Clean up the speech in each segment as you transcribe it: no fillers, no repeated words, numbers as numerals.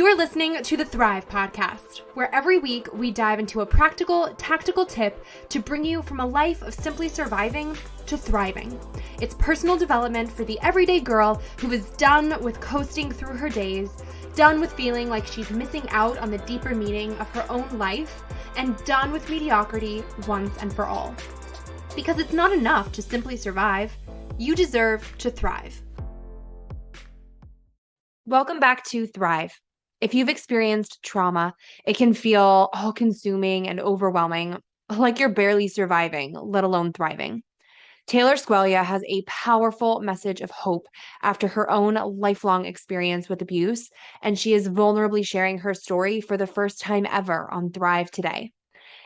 You're listening to the Thrive Podcast, where every week we dive into a practical, tactical tip to bring you from a life of simply surviving to thriving. It's personal development for the everyday girl who is done with coasting through her days, done with feeling like she's missing out on the deeper meaning of her own life, and done with mediocrity once and for all. Because it's not enough to simply survive. You deserve to thrive. Welcome back to Thrive. If you've experienced trauma, it can feel all-consuming and overwhelming, like you're barely surviving, let alone thriving. Taylor Squeglia has a powerful message of hope after her own lifelong experience with abuse, and she is vulnerably sharing her story for the first time ever on Thrive today.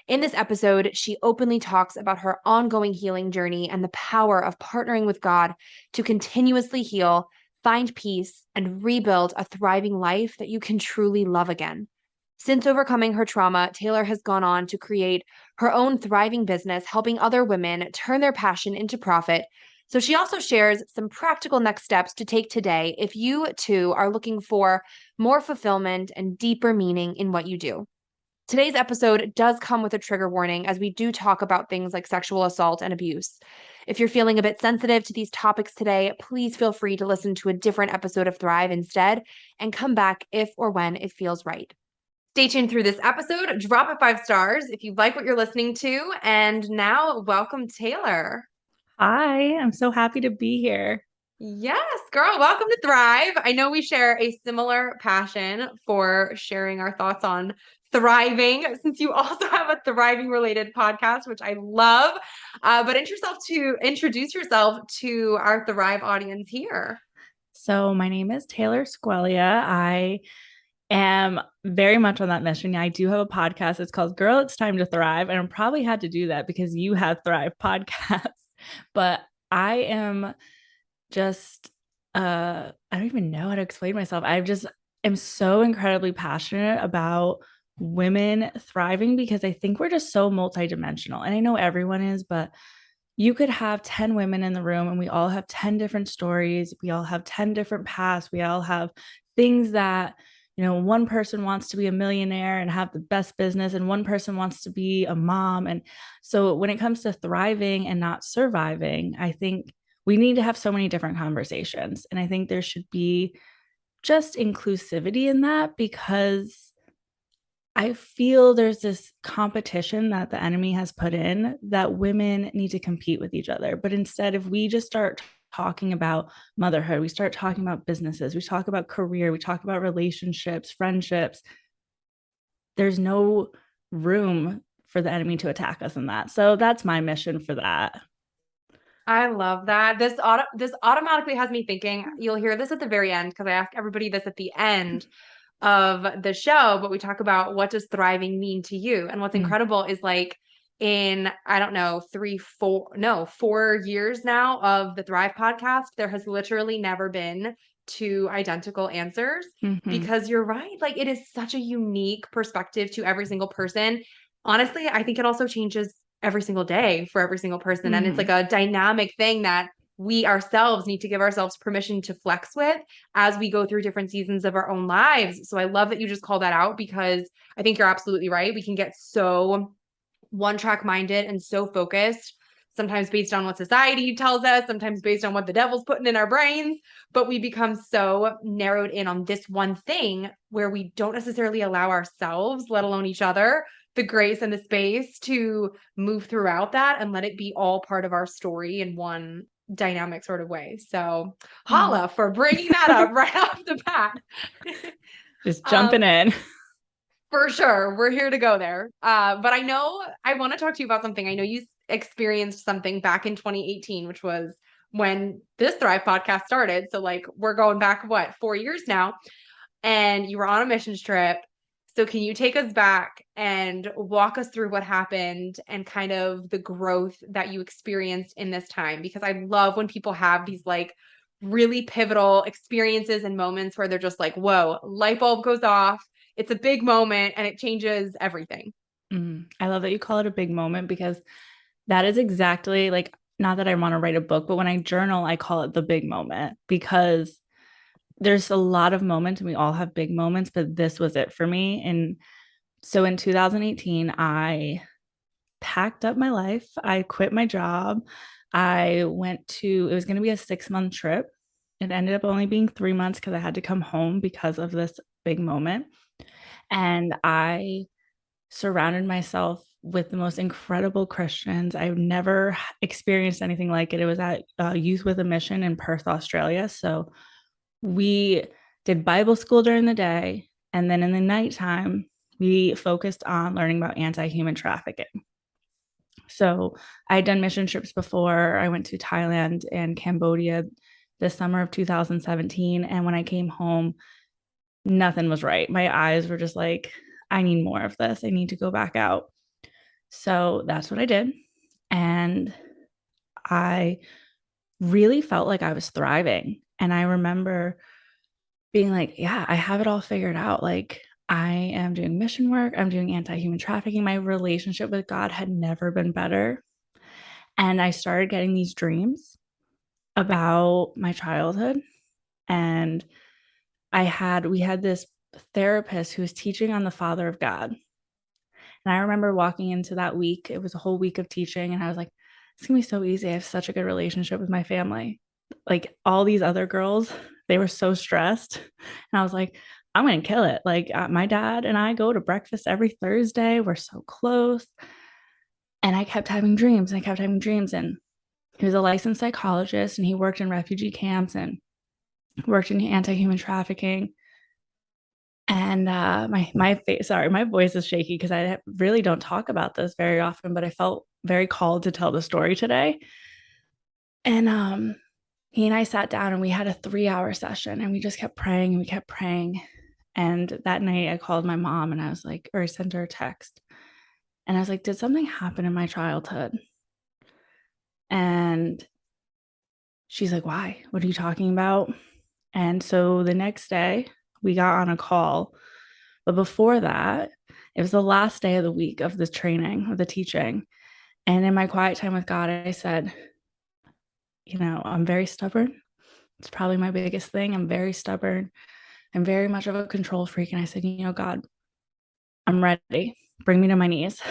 In this episode, she openly talks about her ongoing healing journey and the power of partnering with God to continuously heal, find peace, and rebuild a thriving life that you can truly love again. Since overcoming her trauma, Taylor has gone on to create her own thriving business, helping other women turn their passion into profit. So she also shares some practical next steps to take today if you too are looking for more fulfillment and deeper meaning in what you do. Today's episode does come with a trigger warning as we do talk about things like sexual assault and abuse. If you're feeling a bit sensitive to these topics today, please feel free to listen to a different episode of Thrive instead and come back if or when it feels right. Stay tuned through this episode. Drop it 5 stars if you like what you're listening to. And now, welcome, Taylor. Hi, I'm so happy to be here. Yes, girl, welcome to Thrive. I know we share a similar passion for sharing our thoughts on thriving, since you also have a thriving related podcast, which I love. But introduce yourself to our Thrive audience here. So, my name is Taylor Squeglia. I am very much on that mission. I do have a podcast. It's called Girl, It's Time to Thrive. And I probably had to do that because you had Thrive podcasts. But I am just, I don't even know how to explain myself. I just am so incredibly passionate about women thriving because I think we're just so multidimensional. And I know everyone is, but you could have 10 women in the room and we all have 10 different stories. We all have 10 different paths. We all have things that, one person wants to be a millionaire and have the best business, and one person wants to be a mom. And so when it comes to thriving and not surviving, I think we need to have so many different conversations. And I think there should be just inclusivity in that because I feel there's this competition that the enemy has put in that women need to compete with each other. But instead, if we just start talking about motherhood, we start talking about businesses, we talk about career, we talk about relationships, friendships, there's no room for the enemy to attack us in that. So that's my mission for that. I love that. This automatically has me thinking, you'll hear this at the very end because I ask everybody this at the end of the show, but we talk about what does thriving mean to you? And what's incredible is like in, I don't know, 4 years now of the Thrive podcast, there has literally never been 2 identical answers because you're right. Like it is such a unique perspective to every single person. Honestly, I think it also changes every single day for every single person. And it's like a dynamic thing that we ourselves need to give ourselves permission to flex with as we go through different seasons of our own lives. So I love that you just call that out because I think you're absolutely right. We can get so one track minded and so focused, sometimes based on what society tells us, sometimes based on what the devil's putting in our brains, but we become so narrowed in on this one thing where we don't necessarily allow ourselves, let alone each other, the grace and the space to move throughout that and let it be all part of our story in one dynamic sort of way. So holla for bringing that up right off the bat. Just jumping in. For sure. We're here to go there. But I know I want to talk to you about something. I know you experienced something back in 2018, which was when this Thrive podcast started. So like we're going back, 4 years now, and you were on a missions trip. So can you take us back and walk us through what happened and kind of the growth that you experienced in this time? Because I love when people have these like really pivotal experiences and moments where they're just like, whoa, light bulb goes off. It's a big moment and it changes everything. I love that you call it a big moment because that is exactly like, not that I want to write a book, but when I journal, I call it the big moment because there's a lot of moments and we all have big moments, but this was it for me. And so in 2018, I packed up my life. I quit my job. I went to, it was going to be a 6 month trip. It ended up only being 3 months because I had to come home because of this big moment. And I surrounded myself with the most incredible Christians. I've never experienced anything like it. It was at Youth with a Mission in Perth, Australia. So we did Bible school during the day. And then in the nighttime, we focused on learning about anti human trafficking. So I had done mission trips before. I went to Thailand and Cambodia the summer of 2017. And when I came home, nothing was right. My eyes were just like, I need more of this. I need to go back out. So that's what I did. And I really felt like I was thriving. And I remember being like, yeah, I have it all figured out. Like, I am doing mission work, I'm doing anti human trafficking. My relationship with God had never been better. And I started getting these dreams about my childhood. And we had this therapist who was teaching on the Father of God. And I remember walking into that week, it was a whole week of teaching. And I was like, it's going to be so easy. I have such a good relationship with my family. Like all these other girls, they were so stressed. And I was like, I'm going to kill it. Like my dad and I go to breakfast every Thursday. We're so close. And I kept having dreams and I kept having dreams. And he was a licensed psychologist and he worked in refugee camps and worked in anti-human trafficking. And my voice is shaky because I really don't talk about this very often, but I felt very called to tell the story today. And he and I sat down and we had a 3 hour session and we just kept praying and we kept praying. And that night I called my mom and I was like, or I sent her a text and I was like, did something happen in my childhood? And she's like, why? What are you talking about? And so the next day we got on a call. But before that, it was the last day of the week of the training, of the teaching. And in my quiet time with God, I said, I'm very stubborn. It's probably my biggest thing. I'm very stubborn. I'm very much of a control freak. And I said, God, I'm ready. Bring me to my knees,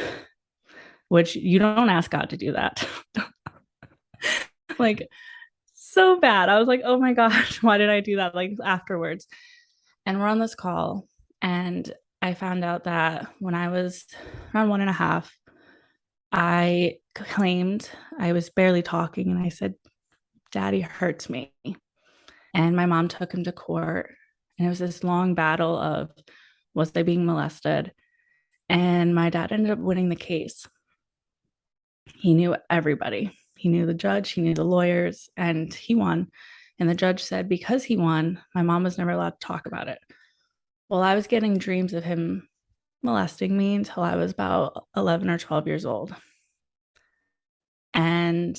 which you don't ask God to do that. Like, so bad. I was like, oh my gosh, why did I do that? Like, afterwards. And we're on this call. And I found out that when I was around 1.5, I claimed I was barely talking. And I said, Daddy hurts me. And my mom took him to court. And it was this long battle of, was they being molested? And my dad ended up winning the case. He knew everybody. He knew the judge, he knew the lawyers, and he won. And the judge said, because he won, my mom was never allowed to talk about it. Well, I was getting dreams of him molesting me until I was about 11 or 12 years old. And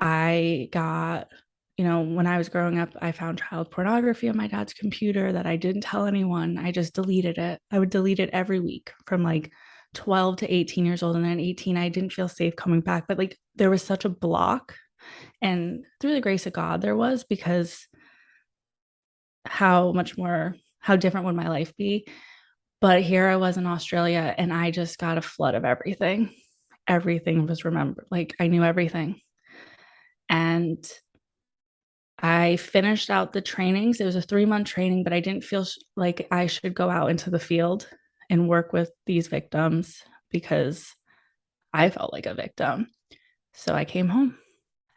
I got, when I was growing up, I found child pornography on my dad's computer that I didn't tell anyone. I just deleted it. I would delete it every week from like 12 to 18 years old. And then at 18, I didn't feel safe coming back. But like there was such a block. And through the grace of God, there was, because how different would my life be? But here I was in Australia and I just got a flood of everything. Everything was remembered. Like I knew everything. And I finished out the trainings. It was a 3 month training, but I didn't feel like I should go out into the field and work with these victims because I felt like a victim. So I came home.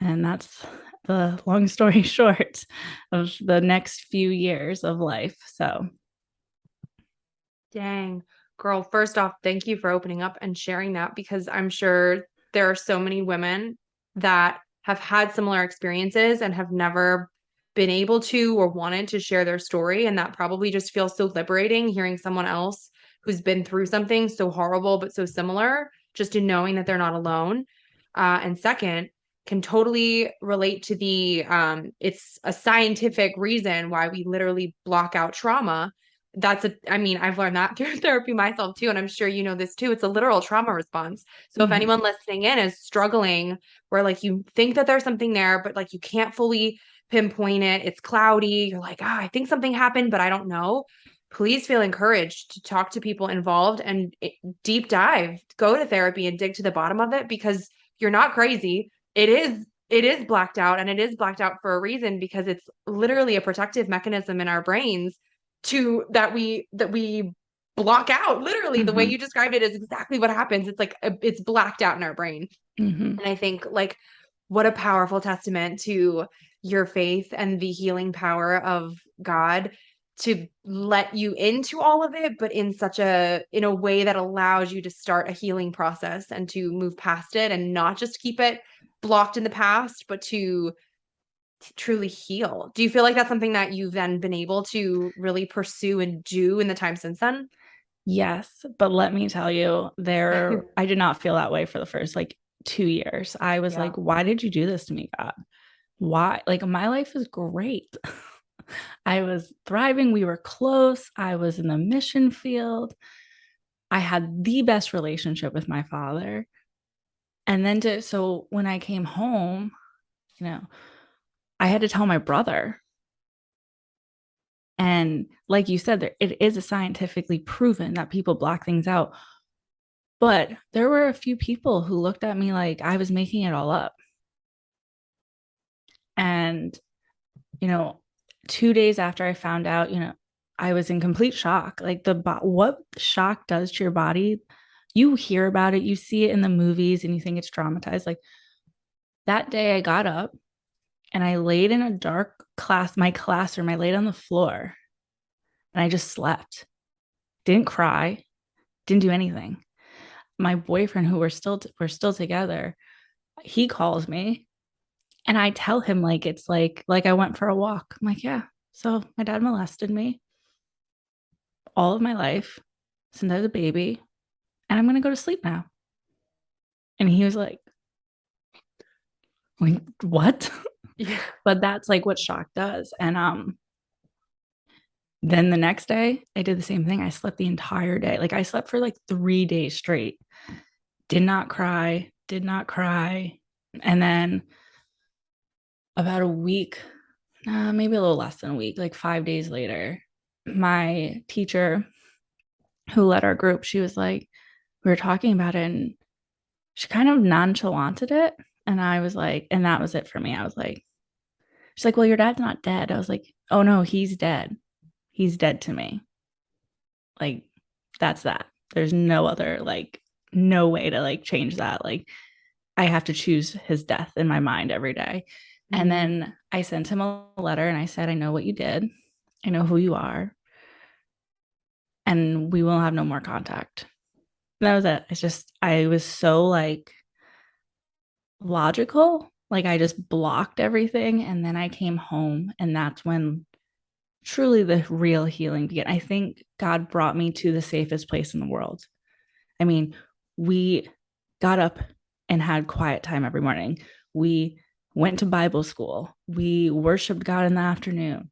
And that's the long story short of the next few years of life. So, Dang. Girl, first off, thank you for opening up and sharing that because I'm sure there are so many women that have had similar experiences and have never been able to or wanted to share their story. And that probably just feels so liberating hearing someone else who's been through something so horrible but so similar, just in knowing that they're not alone. And second, can totally relate to the it's a scientific reason why we literally block out trauma. I mean, I've learned that through therapy myself too, and I'm sure you know this too. It's a literal trauma response. So if anyone listening in is struggling where like you think that there's something there, but like you can't fully pinpoint it. It's cloudy. You're like, I think something happened, but I don't know. Please feel encouraged to talk to people involved and deep dive, go to therapy and dig to the bottom of it because you're not crazy. It is blacked out, and it is blacked out for a reason because it's literally a protective mechanism in our brains to that we block out. Literally, the way Mm-hmm. you described it is exactly what happens. It's like it's blacked out in our brain. Mm-hmm. And I think like what a powerful testament to your faith and the healing power of God to let you into all of it, but in a way that allows you to start a healing process and to move past it and not just keep it blocked in the past, but to truly heal. Do you feel like that's something that you've then been able to really pursue and do in the time since then? Yes, but let me tell you, I did not feel that way for the first like 2 years. I was Yeah. like, why did you do this to me, God? Why? Like, my life is great. I was thriving. We were close. I was in the mission field. I had the best relationship with my father. And then so when I came home, you know, I had to tell my brother. And like you said, it is scientifically proven that people block things out. But there were a few people who looked at me like I was making it all up. And, you know, 2 days after I found out, I was in complete shock. Like what shock does to your body, you hear about it, you see it in the movies, and you think it's traumatized. Like that day, I got up and I laid in a dark my classroom. I laid on the floor and I just slept. Didn't cry, didn't do anything. My boyfriend, who we're still together, he calls me and I tell him like it's like I went for a walk. I'm like, yeah. So my dad molested me all of my life since I was a baby, and I'm gonna go to sleep now. And he was like what? Yeah. But that's like what shock does. And then the next day I did the same thing. I slept the entire day. Like I slept for like 3 days straight. Did not cry, did not cry. And then about a week, maybe a little less than a week, like 5 days later, my teacher who led our group, she was like, we were talking about it and she kind of nonchalanted it. And I was like, and that was it for me. I was like, she's like, well, your dad's not dead. I was like, oh no, he's dead. He's dead to me. Like, that's that. There's no other, like, no way to like change that. Like, I have to choose his death in my mind every day. And Mhm. then I sent him a letter and I said, I know what you did. I know who you are. And we will have no more contact. And that was it. It's just, I was so like logical. Like I just blocked everything. And then I came home. And that's when truly the real healing began. I think God brought me to the safest place in the world. I mean, we got up and had quiet time every morning. We went to Bible school. We worshiped God in the afternoon.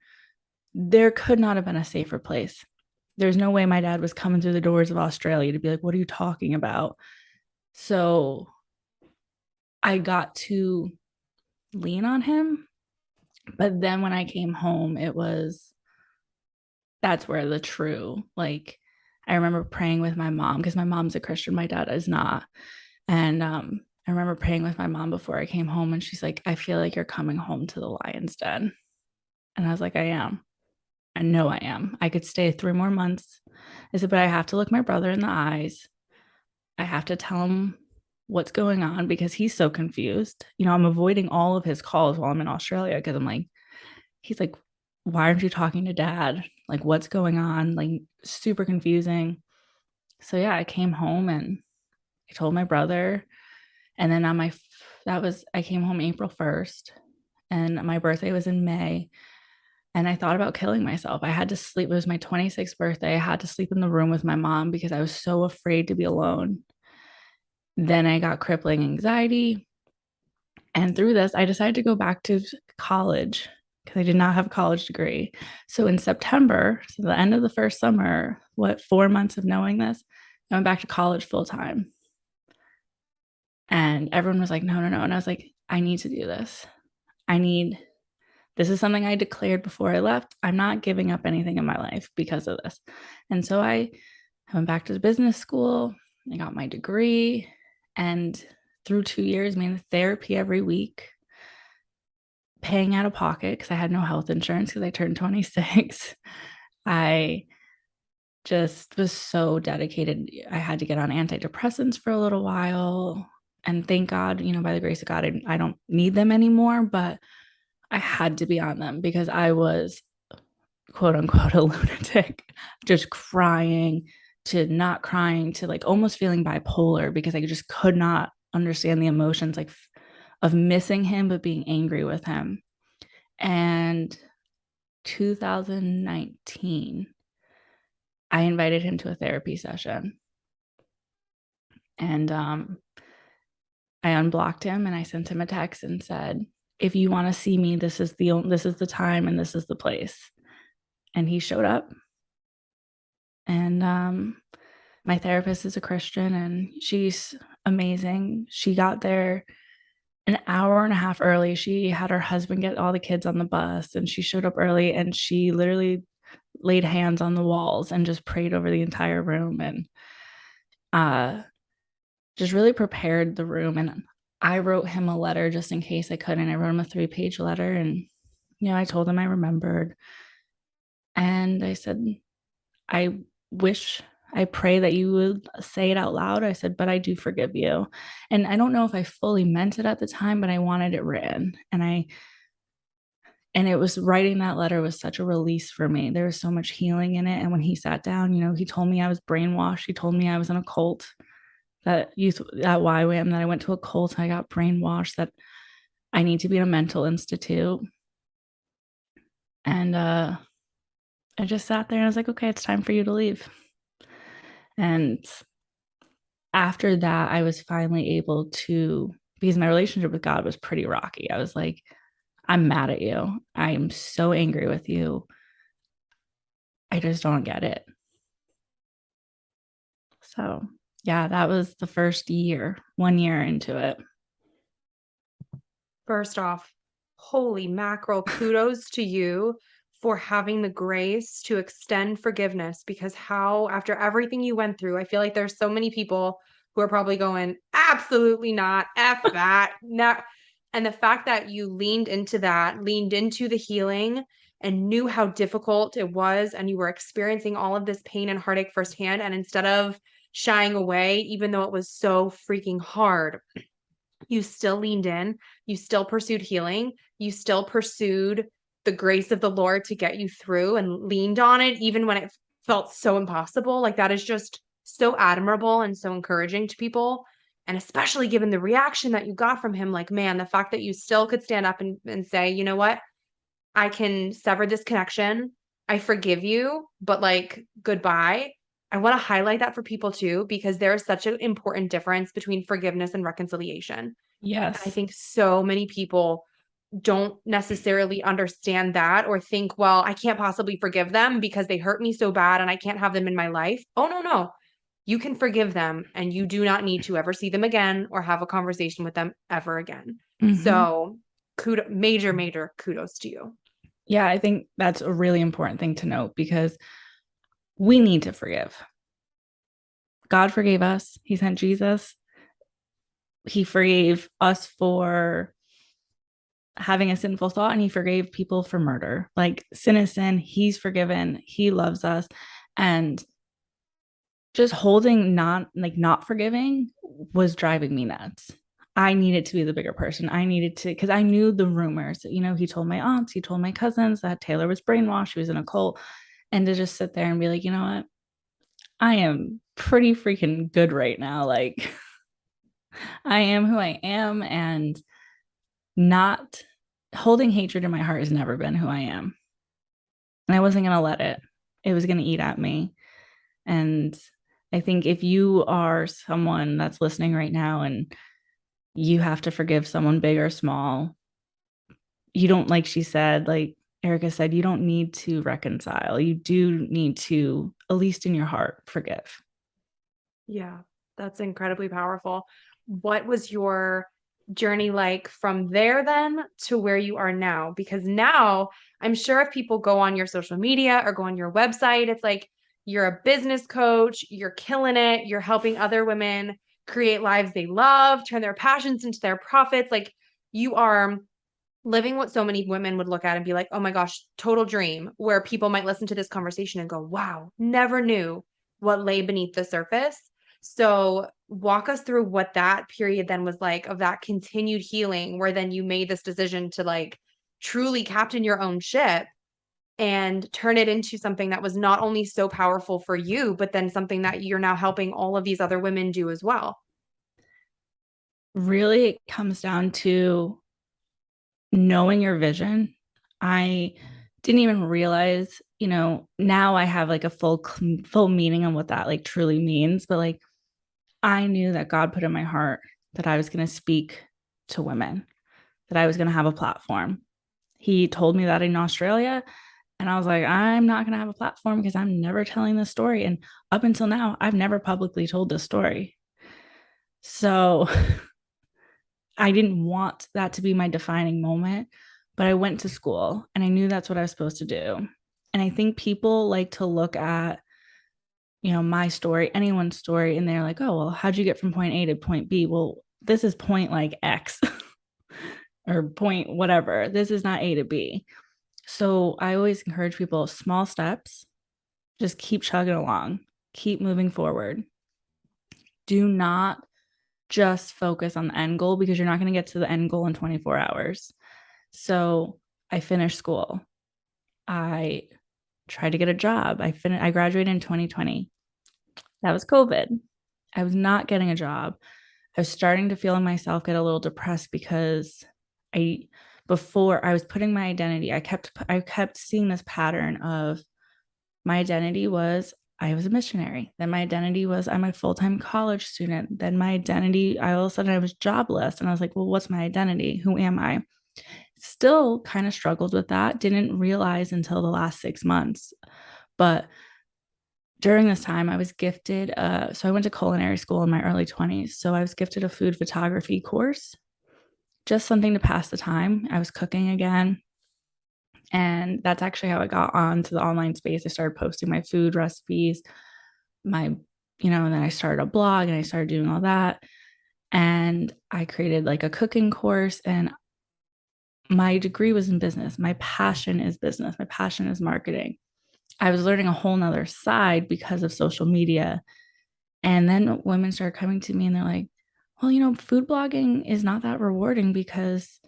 There could not have been a safer place. There's no way my dad was coming through the doors of Australia to be like, what are you talking about? So I got to lean on him. But then when I came home, that's where the true, like, I remember praying with my mom because my mom's a Christian, my dad is not. And I remember praying with my mom before I came home, and she's like, I feel like you're coming home to the lion's den. And I was like, I am. I know I am. I could stay 3 more months. I said, but I have to look my brother in the eyes. I have to tell him what's going on because he's so confused. I'm avoiding all of his calls while I'm in Australia because I'm like, he's like, why aren't you talking to dad? Like, what's going on? Like, super confusing. So, yeah, I came home and I told my brother. And then I came home April 1st and my birthday was in May. And I thought about killing myself. I had to sleep. It was my 26th birthday. I had to sleep in the room with my mom because I was so afraid to be alone. Then I got crippling anxiety. And through this, I decided to go back to college because I did not have a college degree. So in September, so the end of the first summer, 4 months of knowing this, I went back to college full time. And everyone was like, no, no, no. And I was like, I need to do this. I need This is something I declared before I left. I'm not giving up anything in my life because of this. And so I went back to business school. I got my degree. And through 2 years, I mean, therapy every week, paying out of pocket because I had no health insurance because I turned 26. I just was so dedicated. I had to get on antidepressants for a little while. And thank God, by the grace of God, I don't need them anymore, but I had to be on them because I was quote unquote a lunatic, just crying to not crying to like almost feeling bipolar because I just could not understand the emotions like of missing him, but being angry with him. And 2019, I invited him to a therapy session. And I unblocked him and I sent him a text and said, if you want to see me, this is the time and this is the place. And he showed up. And my therapist is a Christian and she's amazing. She got there an hour and a half early. She had her husband get all the kids on the bus and she showed up early and she literally laid hands on the walls and just prayed over the entire room and just really prepared the room. And I wrote him a letter just in case I couldn't. I wrote him a 3-page letter and, I told him I remembered. And I said, I pray that you would say it out loud. I said, but I do forgive you. And I don't know if I fully meant it at the time, but I wanted it written. And it was writing that letter was such a release for me. There was so much healing in it. And when he sat down, he told me I was brainwashed. He told me I was in a cult, that YWAM, that I went to a cult and I got brainwashed, that I need to be in a mental institute. And I just sat there and I was like, okay, it's time for you to leave. And after that, I was finally able to, because my relationship with God was pretty rocky. I was like, I'm mad at you. I am so angry with you. I just don't get it. So, yeah, that was the first year, 1 year into it. First off, holy mackerel, kudos to you for having the grace to extend forgiveness, because after everything you went through, I feel like there's so many people who are probably going, absolutely not, F that. No. And the fact that you leaned into the healing and knew how difficult it was, and you were experiencing all of this pain and heartache firsthand. And instead of shying away, even though it was so freaking hard, you still leaned in, you still pursued healing, you still pursued the grace of the Lord to get you through and leaned on it, even when it felt so impossible. Like, that is just so admirable and so encouraging to people. And especially given the reaction that you got from him, like, man, the fact that you still could stand up and say, you know what, I can sever this connection. I forgive you, but like, goodbye. I want to highlight that for people too, because there is such an important difference between forgiveness and reconciliation. And I Yes. think so many people don't necessarily understand that, or think, well, I can't possibly forgive them because they hurt me so bad and I can't have them in my life. Oh, no, no. You can forgive them and you do not need to ever see them again or have a conversation with them ever again. Mm-hmm. So, major, major kudos to you. Yeah, I think that's a really important thing to note because we need to forgive. God forgave us. He sent Jesus. He forgave us for having a sinful thought and he forgave people for murder. Like, sin is sin. He's forgiven. He loves us. And just holding not forgiving was driving me nuts. I needed to be the bigger person. I needed to, because I knew the rumors. He told my aunts, he told my cousins that Taylor was brainwashed, she was in a cult. And to just sit there and be like, you know what? I am pretty freaking good right now. Like, I am who I am, and not holding hatred in my heart has never been who I am. And I wasn't going to let it. It was going to eat at me. And I think if you are someone that's listening right now and you have to forgive someone big or small, you don't, like she said, like Erica said, you don't need to reconcile. You do need to, at least in your heart, forgive. Yeah, that's incredibly powerful. What was your journey like from there then to where you are now? Because now I'm sure if people go on your social media or go on your website, it's like you're a business coach, you're killing it, you're helping other women create lives they love, turn their passions into their profits. Like you are living what so many women would look at and be like, oh my gosh, total dream, where people might listen to this conversation and go, wow, never knew what lay beneath the surface. So, walk us through what that period then was like of that continued healing, where then you made this decision to like truly captain your own ship and turn it into something that was not only so powerful for you, but then something that you're now helping all of these other women do as well. Really, it comes down to knowing your vision. I didn't even realize, now I have like a full meaning on what that like truly means, but like I knew that God put in my heart that I was going to speak to women, that I was going to have a platform. He told me that in Australia, and I was like, I'm not going to have a platform because I'm never telling this story. And up until now, I've never publicly told this story. So I didn't want that to be my defining moment, but I went to school and I knew that's what I was supposed to do. And I think people like to look at, my story, anyone's story, and they're like, oh, well, how'd you get from point A to point B? Well, this is point like X or point whatever. This is not A to B. So I always encourage people small steps, just keep chugging along, keep moving forward. Do not just focus on the end goal because you're not going to get to the end goal in 24 hours. So I finished school. I tried to get a job. I graduated in 2020. That was COVID. I was not getting a job. I was starting to feel myself get a little depressed because I before I was putting my identity, I kept seeing this pattern of my identity was I was a missionary. Then my identity was I'm a full-time college student. Then my identity, all of a sudden I was jobless. And I was like, well, what's my identity? Who am I? Still kind of struggled with that. Didn't realize until the last 6 months. But during this time, I was gifted. So I went to culinary school in my early 20s. So I was gifted a food photography course, just something to pass the time. I was cooking again. And that's actually how I got onto the online space. I started posting my food recipes, and then I started a blog and I started doing all that. And I created like a cooking course. And my degree was in business. My passion is business. My passion is marketing. I was learning a whole nother side because of social media. And then women started coming to me and they're like, well, food blogging is not that rewarding because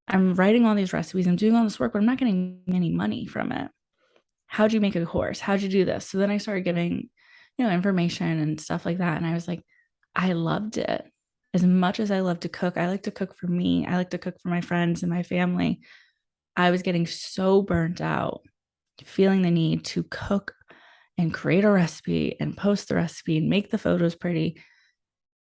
I'm writing all these recipes, I'm doing all this work, but I'm not getting any money from it. How'd you make a course? How'd you do this? So then I started giving, information and stuff like that. And I was like, I loved it. As much as I love to cook, I like to cook for me. I like to cook for my friends and my family. I was getting so burnt out, feeling the need to cook and create a recipe and post the recipe and make the photos pretty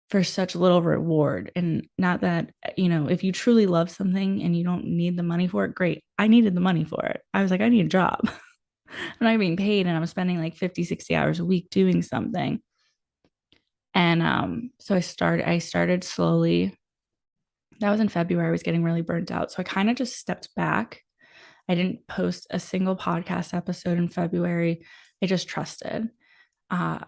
for such little reward. And not that, if you truly love something and you don't need the money for it, great. I needed the money for it. I was like, I need a job. I'm not being paid and I'm spending like 50, 60 hours a week doing something. And so I started slowly. That was in February. I was getting really burnt out. So I kind of just stepped back. I didn't post a single podcast episode in February. I just trusted. I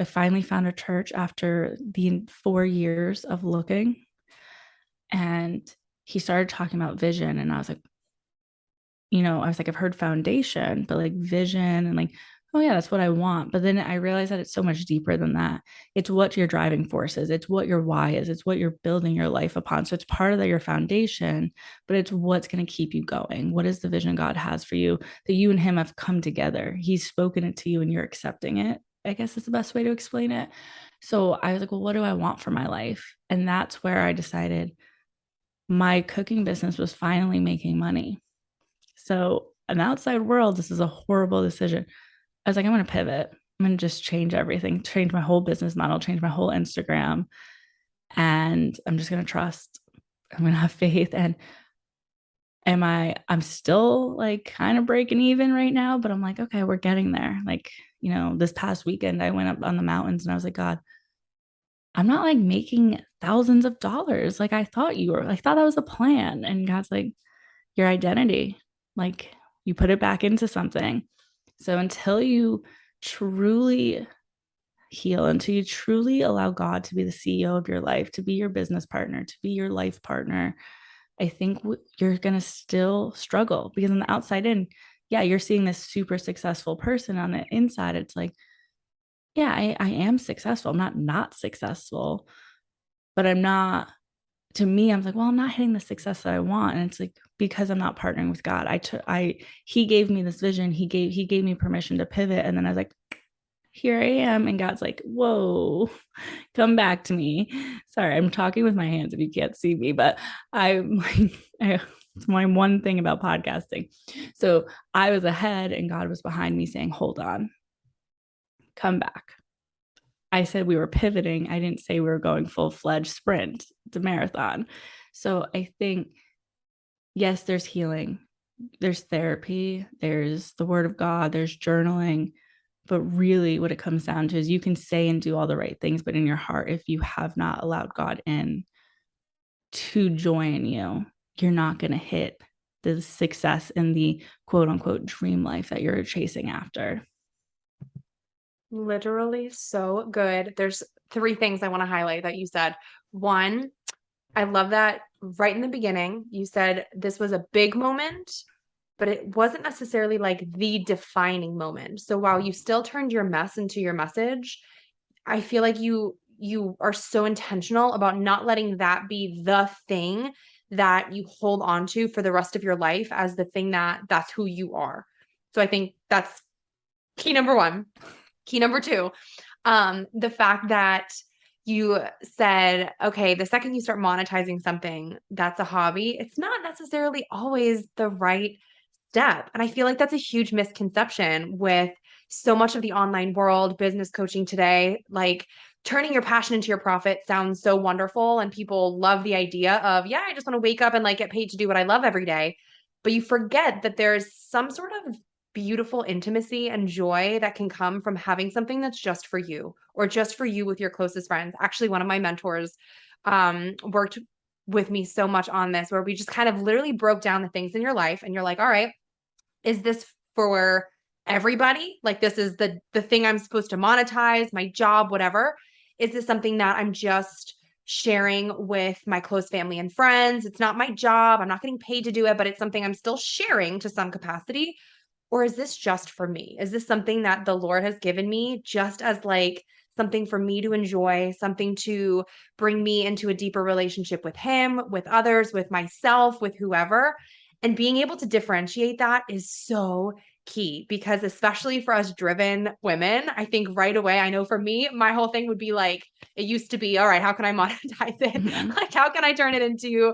finally found a church after the 4 years of looking. And he started talking about vision. And I've heard foundation, but like vision and like, oh yeah, that's what I want. But then I realized that it's so much deeper than that. It's what your driving force is. It's what your why is. It's what you're building your life upon. So it's part of your foundation, but it's what's going to keep you going. What is the vision God has for you that you and him have come together? He's spoken it to you and you're accepting it. I guess is the best way to explain it. So I was like, well, what do I want for my life? And that's where I decided my cooking business was finally making money. So, an outside world, this is a horrible decision. I was like, I'm going to pivot. I'm going to just change everything, change my whole business model, change my whole Instagram. And I'm just going to trust. I'm going to have faith. And I'm still like kind of breaking even right now, but I'm like, okay, we're getting there. Like, this past weekend, I went up on the mountains and I was like, God, I'm not like making thousands of dollars like I thought you were. I thought that was a plan. And God's like, your identity, like you put it back into something. So until you truly heal, until you truly allow God to be the CEO of your life, to be your business partner, to be your life partner, I think you're going to still struggle because on the outside in, yeah, you're seeing this super successful person. On the inside, it's like, yeah, I am successful. I'm not successful, but I'm not, to me, I'm like, well, I'm not hitting the success that I want. And it's like, because I'm not partnering with God. He gave me this vision. He gave me permission to pivot. And then I was like, here I am. And God's like, whoa, come back to me. Sorry, I'm talking with my hands if you can't see me, but I'm like, it's my one thing about podcasting. So I was ahead and God was behind me saying, hold on, come back. I said we were pivoting. I didn't say we were going full-fledged sprint. It's a marathon. So I think, yes, there's healing, there's therapy, there's the word of God, there's journaling. But really, what it comes down to is you can say and do all the right things, but in your heart, if you have not allowed God in to join you, you're not going to hit the success in the quote unquote dream life that you're chasing after. Literally so good. There's three things I want to highlight that you said. One, I love that right in the beginning, you said this was a big moment, but it wasn't necessarily like the defining moment. So while you still turned your mess into your message, I feel like you are so intentional about not letting that be the thing that you hold on to for the rest of your life as the thing that's who you are. So I think that's key number one. Key number two, the fact that you said, okay, the second you start monetizing something that's a hobby, it's not necessarily always the right step. And I feel like that's a huge misconception with so much of the online world, business coaching today. Like turning your passion into your profit sounds so wonderful. And people love the idea of, yeah, I just want to wake up and like get paid to do what I love every day. But you forget that there's some sort of beautiful intimacy and joy that can come from having something that's just for you or just for you with your closest friends. Actually, one of my mentors worked with me so much on this, where we just kind of literally broke down the things in your life and you're like, all right, is this for everybody? Like this is the thing I'm supposed to monetize, my job, whatever. Is this something that I'm just sharing with my close family and friends? It's not my job. I'm not getting paid to do it, but it's something I'm still sharing to some capacity. Or is this just for me? Is this something that the Lord has given me just as like something for me to enjoy, something to bring me into a deeper relationship with Him, with others, with myself, with whoever? And being able to differentiate that is so key because, especially for us driven women, I think right away, I know for me, my whole thing would be like, it used to be, all right, how can I monetize it? Mm-hmm. Like, how can I turn it into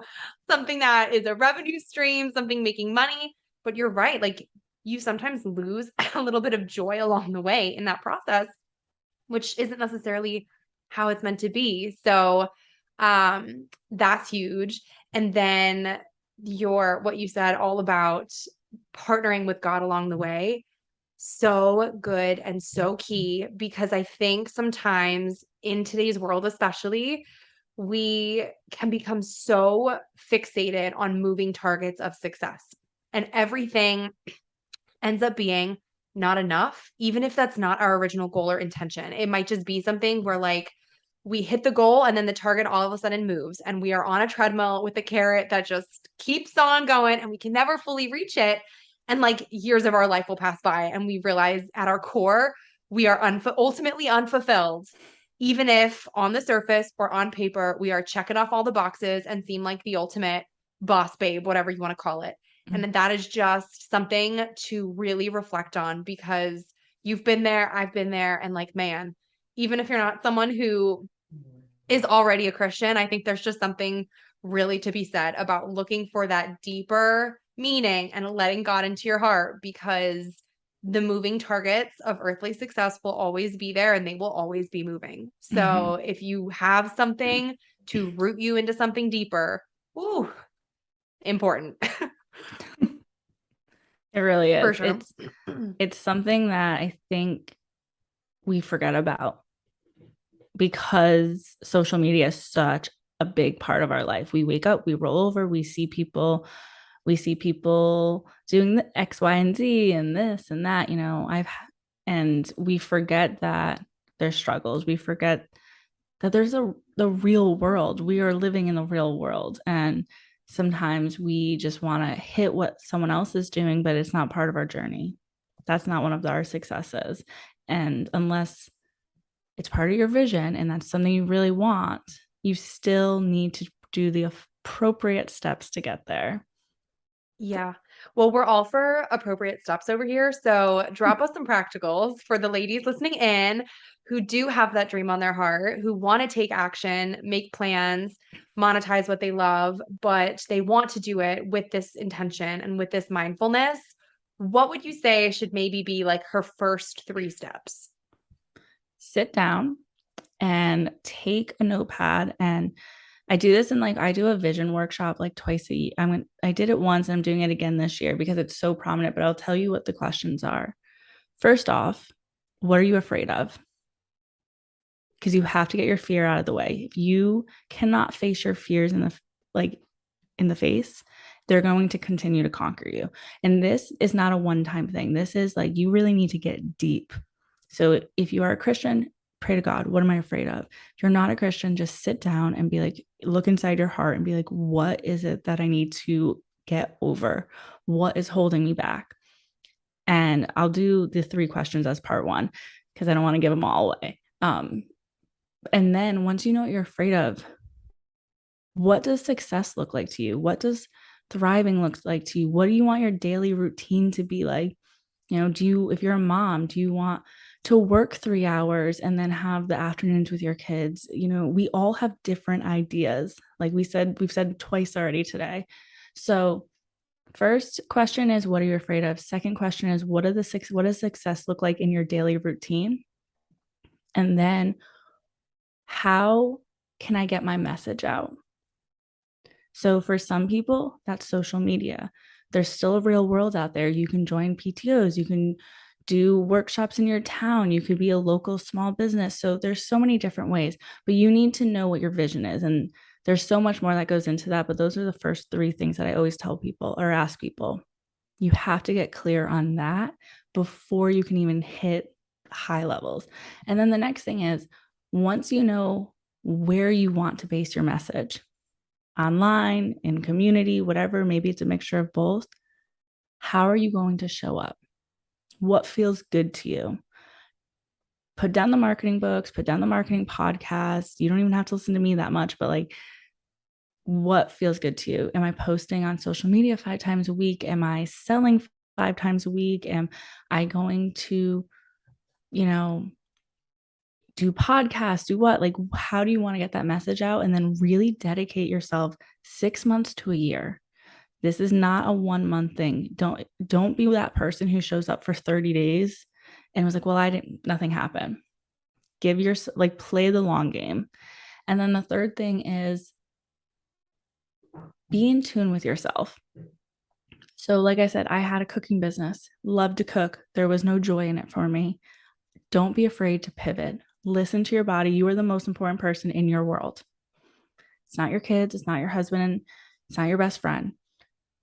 something that is a revenue stream, something making money? But you're right. Like, you sometimes lose a little bit of joy along the way in that process, which isn't necessarily how it's meant to be. So that's huge. And then what you said all about partnering with God along the way, so good and so key, because I think sometimes in today's world, especially, we can become so fixated on moving targets of success, and everything ends up being not enough, even if that's not our original goal or intention. It might just be something where like we hit the goal and then the target all of a sudden moves and we are on a treadmill with a carrot that just keeps on going and we can never fully reach it. And like years of our life will pass by and we realize at our core, we are ultimately unfulfilled. Even if on the surface or on paper, we are checking off all the boxes and seem like the ultimate boss babe, whatever you want to call it. And then that is just something to really reflect on because you've been there, I've been there, and like, man, even if you're not someone who is already a Christian, I think there's just something really to be said about looking for that deeper meaning and letting God into your heart because the moving targets of earthly success will always be there and they will always be moving. Mm-hmm. So if you have something to root you into something deeper, ooh, important. It really For is. sure. It's something that I think we forget about because social media is such a big part of our life. We wake up, we roll over, we see people doing the X, Y, and Z and this and that, and we forget that there's struggles. We forget that there's the real world. We are living in the real world. And sometimes we just want to hit what someone else is doing, but it's not part of our journey. That's not one of our successes. And unless it's part of your vision and that's something you really want, you still need to do the appropriate steps to get there. Yeah. Well, we're all for appropriate steps over here. So drop us some practicals for the ladies listening in who do have that dream on their heart, who want to take action, make plans, monetize what they love, but they want to do it with this intention and with this mindfulness. What would you say should maybe be like her first three steps? Sit down and take a notepad, and I do this I do a vision workshop like twice a year. I did it once and I'm doing it again this year because it's so prominent, but I'll tell you what the questions are. First off, what are you afraid of? Because you have to get your fear out of the way. If you cannot face your fears in the face, they're going to continue to conquer you. And this is not a one-time thing. This is like you really need to get deep. So if you are a Christian, pray to God. What am I afraid of? If you're not a Christian, just sit down and be like, look inside your heart and be like, what is it that I need to get over? What is holding me back? And I'll do the three questions as part one because I don't want to give them all away. And then once you know what you're afraid of, what does success look like to you? What does thriving look like to you? What do you want your daily routine to be like? If you're a mom, do you want to work 3 hours and then have the afternoons with your kids? We all have different ideas. Like we've said twice already today. So first question is, what are you afraid of? Second question is, what does success look like in your daily routine? And then how can I get my message out? So for some people, that's social media. There's still a real world out there. You can join PTOs, you can do workshops in your town, you could be a local small business. So there's so many different ways, but you need to know what your vision is. And there's so much more that goes into that. But those are the first three things that I always tell people or ask people. You have to get clear on that before you can even hit high levels. And then the next thing is, once you know where you want to base your message, online, in community, whatever, maybe it's a mixture of both, how are you going to show up? What feels good to you? Put down the marketing books, put down the marketing podcasts. You don't even have to listen to me that much, but like, what feels good to you? Am I posting on social media 5 times a week? Am I selling 5 times a week? Am I going to, do podcasts? Do what? Like, how do you want to get that message out? And then really dedicate yourself 6 months to a year. This is not a 1 month thing. Don't be that person who shows up for 30 days and was like, well, nothing happened. Play the long game. And then the third thing is be in tune with yourself. So like I said, I had a cooking business, loved to cook. There was no joy in it for me. Don't be afraid to pivot. Listen to your body. You are the most important person in your world. It's not your kids. It's not your husband. It's not your best friend.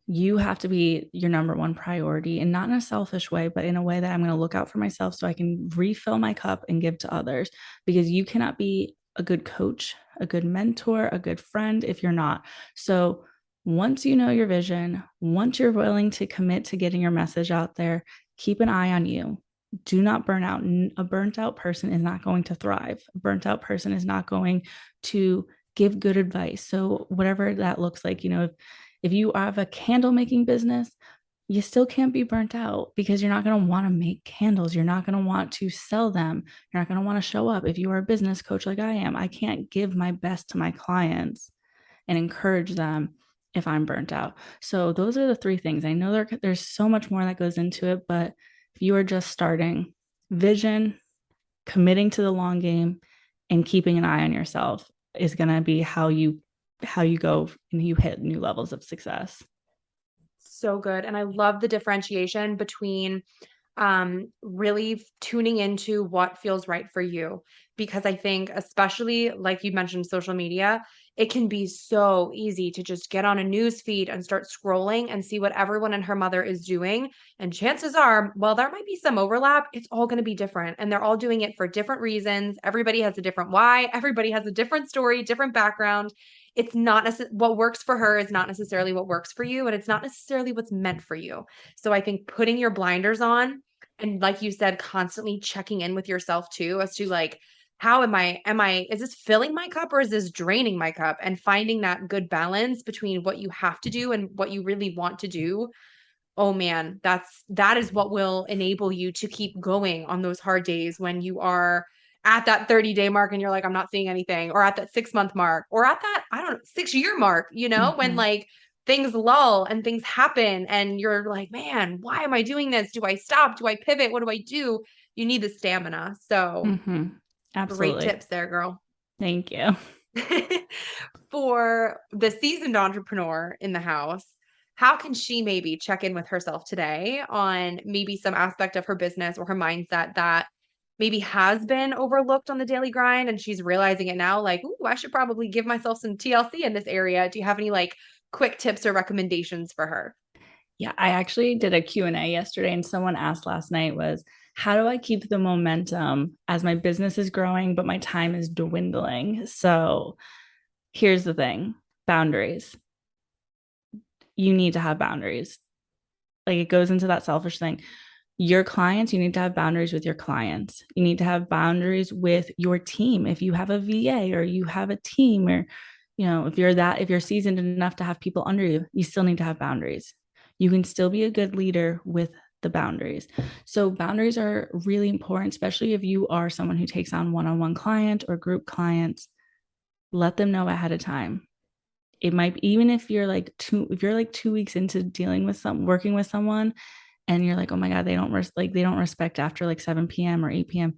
You have to be your number one priority, and not in a selfish way, but in a way that I'm going to look out for myself so I can refill my cup and give to others, because you cannot be a good coach, a good mentor, a good friend if you're not. So once you know your vision, once you're willing to commit to getting your message out there, keep an eye on you. Do not burn out. A burnt out person is not going to thrive. A burnt out person is not going to give good advice. So whatever that looks like, if you have a candle making business, you still can't be burnt out, because you're not going to want to make candles. You're not going to want to sell them. You're not going to want to show up. If you are a business coach like I am, I can't give my best to my clients and encourage them if I'm burnt out. So those are the three things. I know there's so much more that goes into it, but if you are just starting, vision, committing to the long game, and keeping an eye on yourself is going to be how you go and you hit new levels of success. So good. And I love the differentiation between really tuning into what feels right for you. Because I think, especially like you mentioned, social media, it can be so easy to just get on a news feed and start scrolling and see what everyone and her mother is doing. And chances are, well, there might be some overlap. It's all going to be different. And they're all doing it for different reasons. Everybody has a different why. Everybody has a different story, different background. It's not what works for her is not necessarily what works for you. And it's not necessarily what's meant for you. So I think putting your blinders on and like you said, constantly checking in with yourself too as to like, how is this filling my cup or is this draining my cup? And finding that good balance between what you have to do and what you really want to do. Oh man, that is what will enable you to keep going on those hard days when you are at that 30-day mark and you're like, I'm not seeing anything, or at that 6 month mark, or at that, I don't know, 6 year mark, when Mm-hmm. like things lull and things happen and you're like, man, why am I doing this? Do I stop? Do I pivot? What do I do? You need the stamina. So Mm-hmm. great Absolutely. tips there, girl. Thank you. For the seasoned entrepreneur in the house, how can she maybe check in with herself today on maybe some aspect of her business or her mindset that maybe has been overlooked on the daily grind and she's realizing it now, like, ooh, I should probably give myself some TLC in this area. Do you have any like quick tips or recommendations for her? Yeah, I actually did a Q&A yesterday and someone asked last night was, how do I keep the momentum as my business is growing, but my time is dwindling? So here's the thing, boundaries. You need to have boundaries. Like it goes into that selfish thing. Your clients, you need to have boundaries with your clients. You need to have boundaries with your team. If you have a VA or you have a team, or if you're seasoned enough to have people under you, you still need to have boundaries. You can still be a good leader with the boundaries. So boundaries are really important, especially if you are someone who takes on one-on-one client or group clients. Let them know ahead of time. It might be, even if you're like 2 weeks into dealing with working with someone, and you're like, oh my God, they don't respect after like 7 p.m. or 8 p.m.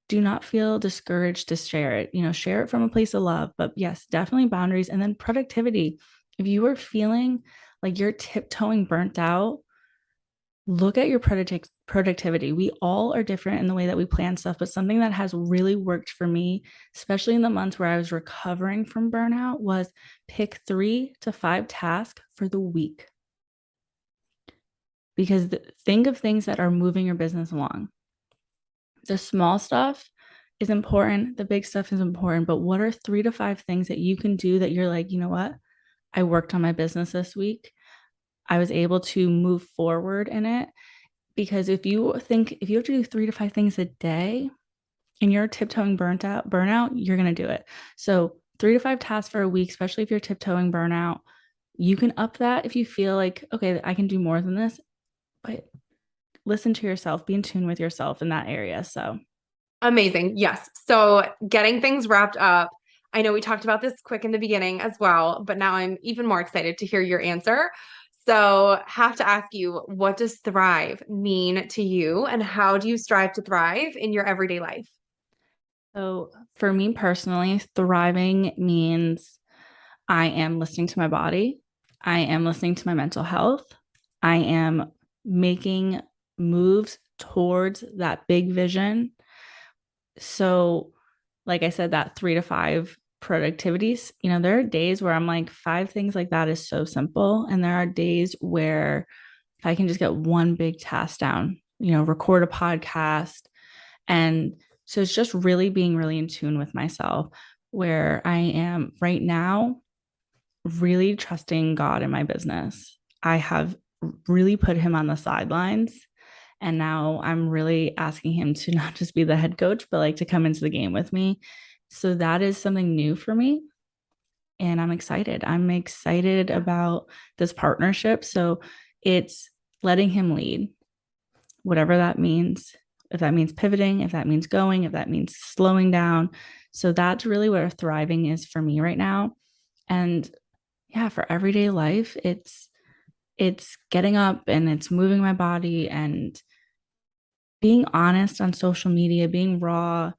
Do not feel discouraged to share it. Share it from a place of love. But yes, definitely boundaries. And then productivity. If you are feeling like you're tiptoeing burnt out, look at your productivity. We all are different in the way that we plan stuff, but something that has really worked for me, especially in the months where I was recovering from burnout, was pick 3 to 5 tasks for the week. Because think of things that are moving your business along. The small stuff is important, the big stuff is important, but what are 3 to 5 things that you can do that you're like, you know what? I worked on my business this week. I was able to move forward in it. Because if you have to do 3 to 5 things a day and you're tiptoeing burnout, you're going to do it. So 3 to 5 tasks for a week, especially if you're tiptoeing burnout, you can up that if you feel like, okay, I can do more than this, but listen to yourself, be in tune with yourself in that area. So, Amazing. Yes. So getting things wrapped up. I know we talked about this quick in the beginning as well, but now I'm even more excited to hear your answer. So, have to ask you, what does thrive mean to you, and how do you strive to thrive in your everyday life? so for me personally, thriving means I am listening to my body. I am listening to my mental health. I am making moves towards that big vision. So, like I said, that 3 to 5 productivities, there are days where I'm like, 5 things like that is so simple. And there are days where if I can just get one big task down, record a podcast. And so it's just really being really in tune with myself, where I am right now really trusting God in my business. I have really put him on the sidelines. And now I'm really asking him to not just be the head coach, but like to come into the game with me. So that is something new for me. And I'm excited. I'm excited about this partnership. So it's letting him lead, whatever that means. If that means pivoting, if that means going, if that means slowing down. So that's really where thriving is for me right now. And yeah, for everyday life, it's getting up and it's moving my body and being honest on social media, being raw.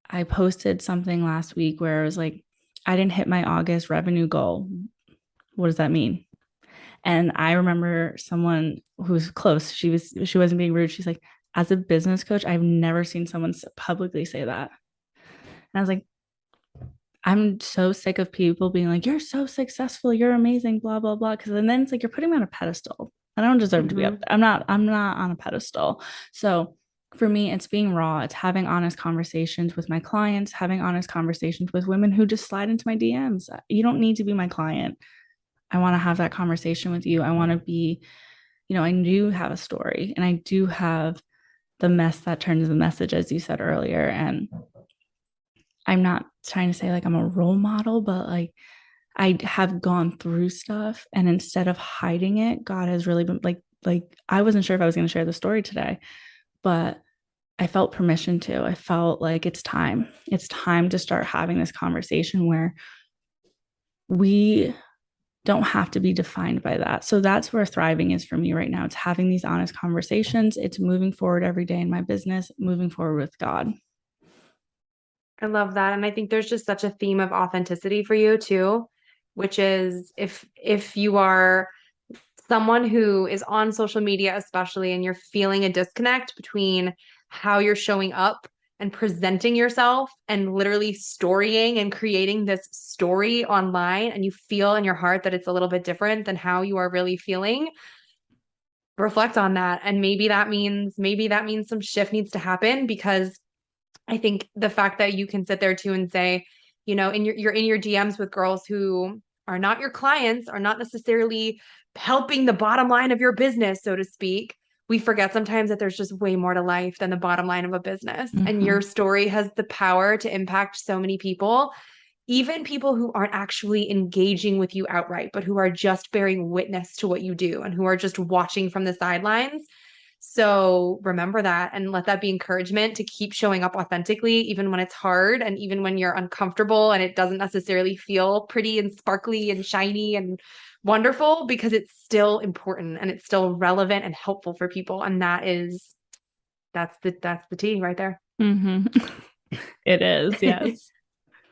I posted something last week where I was like, I didn't hit my August revenue goal. What does that mean? And I remember someone who's close, she wasn't being rude. She's like, as a business coach, I've never seen someone publicly say that. And I was like, I'm so sick of people being like, you're so successful, you're amazing, blah, blah, blah. Cause then it's like you're putting me on a pedestal. I don't deserve to be up there. I'm not on a pedestal. So for me, it's being raw. It's having honest conversations with my clients, having honest conversations with women who just slide into my DMs. You don't need to be my client. I want to have that conversation with you. I want to be, I do have a story and I do have the mess that turns the message, as you said earlier. And I'm not trying to say like I'm a role model, but like I have gone through stuff, and instead of hiding it, God has really been like I wasn't sure if I was going to share the story today, but I felt permission to. I felt like it's time. It's time to start having this conversation where we don't have to be defined by that. So that's where thriving is for me right now. It's having these honest conversations. It's moving forward every day in my business, moving forward with God. I love that. And I think there's just such a theme of authenticity for you too, which is if you are someone who is on social media, especially, and you're feeling a disconnect between how you're showing up and presenting yourself and literally storying and creating this story online, and you feel in your heart that it's a little bit different than how you are really feeling, reflect on that. And maybe that means some shift needs to happen, because I think the fact that you can sit there too and say, you're in your DMs with girls who are not your clients, are not necessarily helping the bottom line of your business, so to speak. We forget sometimes that there's just way more to life than the bottom line of a business. And your story has the power to impact so many people, even people who aren't actually engaging with you outright, but who are just bearing witness to what you do and who are just watching from the sidelines. So remember that and let that be encouragement to keep showing up authentically, even when it's hard and even when you're uncomfortable and it doesn't necessarily feel pretty and sparkly and shiny and wonderful, because it's still important and it's still relevant and helpful for people. And that's the tea right there. It is, yes.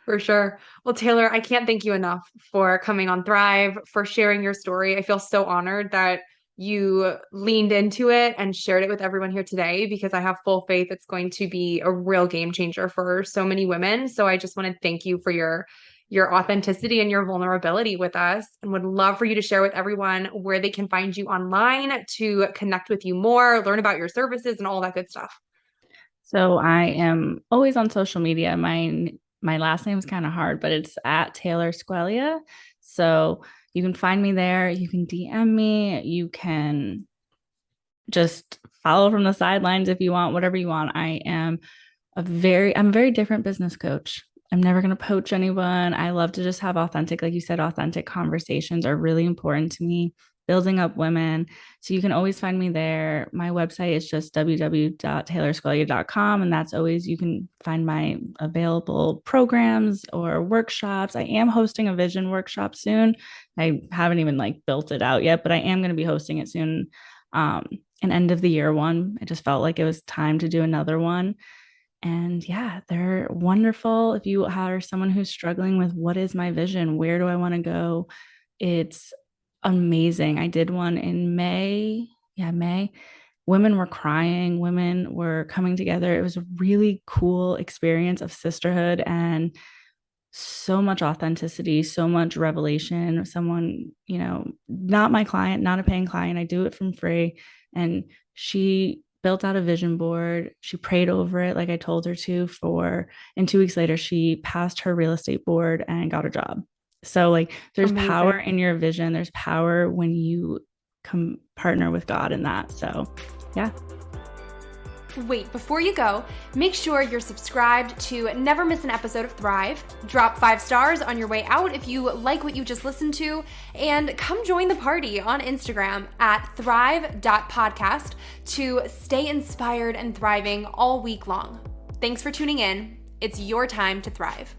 For sure. Well, Taylor, I can't thank you enough for coming on Thrive, for sharing your story. I feel so honored that you leaned into it and shared it with everyone here today, because I have full faith it's going to be a real game changer for so many women. So I just want to thank you for your authenticity and your vulnerability with us, and would love for you to share with everyone where they can find you online to connect with you more, learn about your services and all that good stuff. So I am always on social media. My last name is kind of hard, but it's at Taylor Squeglia. So you can find me there. You can DM me. You can just follow from the sidelines if you want, whatever you want. I'm a very different business coach. I'm never going to poach anyone. I love to just have authentic, like you said, authentic conversations are really important to me, building up women. So you can always find me there. My website is just www.taylorsqueglia.com. And that's always, you can find my available programs or workshops. I am hosting a vision workshop soon. I haven't even like built it out yet, but I am going to be hosting it soon. An end of the year one. I just felt like it was time to do another one. And yeah, they're wonderful. If you are someone who's struggling with what is my vision, where do I want to go, it's amazing. I did one in May. Yeah, May. Women were crying, women were coming together. It was a really cool experience of sisterhood and so much authenticity, so much revelation. Someone, not my client, not a paying client. I do it from free. And she built out a vision board. She prayed over it like I told her to and 2 weeks later, she passed her real estate board and got a job. So like there's Amazing. Power in your vision. There's power when you partner with God in that. So yeah. Wait, before you go, make sure you're subscribed to never miss an episode of Thrive. Drop 5 stars on your way out if you like what you just listened to, and come join the party on Instagram at thrive.podcast to stay inspired and thriving all week long. Thanks for tuning in. It's your time to thrive.